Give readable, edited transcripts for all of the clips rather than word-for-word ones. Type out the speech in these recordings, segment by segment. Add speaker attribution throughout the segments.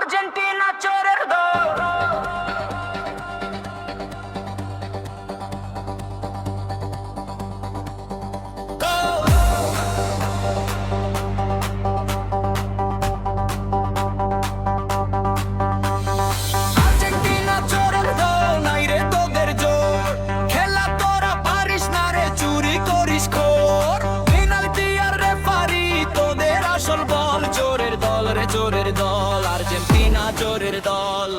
Speaker 1: Argentina চোরের দল। Argentina চোরের দল, নাই রে তোদের জোর। খেলা তোরা পারিস না রে, চুরি করিস খোর। পেনাল্টি আর রেফারি তোদের আসল বল। চোরের দল রে চোরের দল, আর্জেন্টিনা চোরের দল।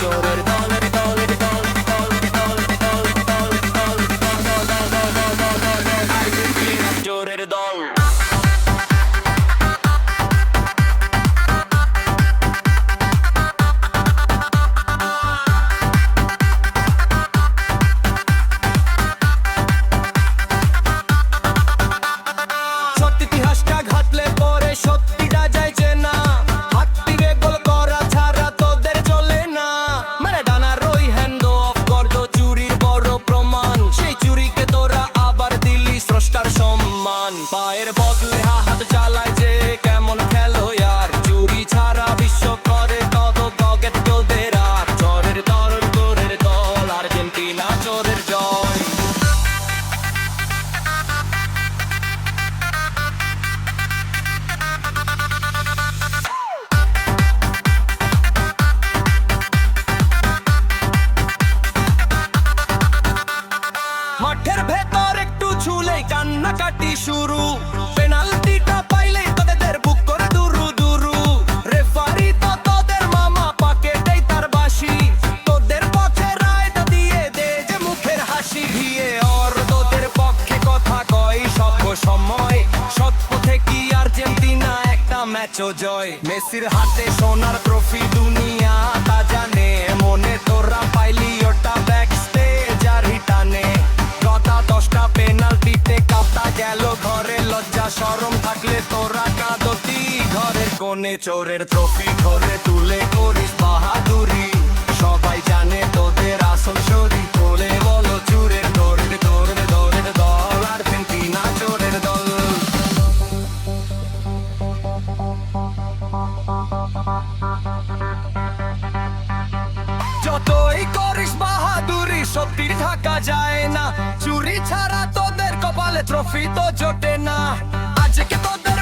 Speaker 1: চোরের দল রে দল রে দল রে দল রে দল রে দল রে দল রে দল রে দল, আর্জেন্টিনা চোরের দল। সত্যি ইতিহাসটা ঘাটলে পরে সত্যিটা যায় চেনা। হাত তীরে গোল করা ছাড়া তোদের চলে না। মানে ডানার ওই হ্যান্ড অফ করতো চুরির বড় প্রমাণ। সেই চুরিকে তোরা আবার দিলি স্রষ্টার সম্মান। পায়ের বদলে হাত চালায় যে কেমন খেলো ইয়ার। চুরি ছাড়া বিশ্ব করে কত গগেট তোদের। আর চোরের দল চোরের দল, আর্জেন্টিনা চোরের জয়। মাঠের ভেতর একটু ছুলেই কান্নাকাটি শুরু। পেনাল্টিটা পাইলেই তোদের বুক করে দুরু দুরু। রেফারি তো তোদের মামা, পাকেটেই তার বাঁশি। তোদের পথে রায়টা দিয়ে দে যে মুখের হাসি। ভিএ অর তোদের পক্ষে কথা কয় সব সময়। সৎ পথে কি আর্জেন্টিনা একটা ম্যাচও জয়। মেসির হাতে সোনার ট্রফি দুনিয়া তা জানে। মনে তোরা পাইলি ওটা ব্যাক স্টেজ আর হিটানে। কথা 10টা পেনাল্টিতে কাঁপতা গেল ঘরে। লজ্জা শরম থাকলে তোরা কাঁদতি ঘরের কোণে। চোরের ট্রফি ঘরে তুলে করিস বাহাদুরি। সবাই জানে তোদের আসল শরীর। বলে বলো চোরের দৌড়ের দৌড়ের দৌড়ের দল, আর্জেন্টিনা চোরের দল। যতই করিস বাহাদুরি সত্যি ঢাকা যায় না। চুরি ছাড়া তোদের কপালে ট্রফি তো জোটে না। আজকে তোদের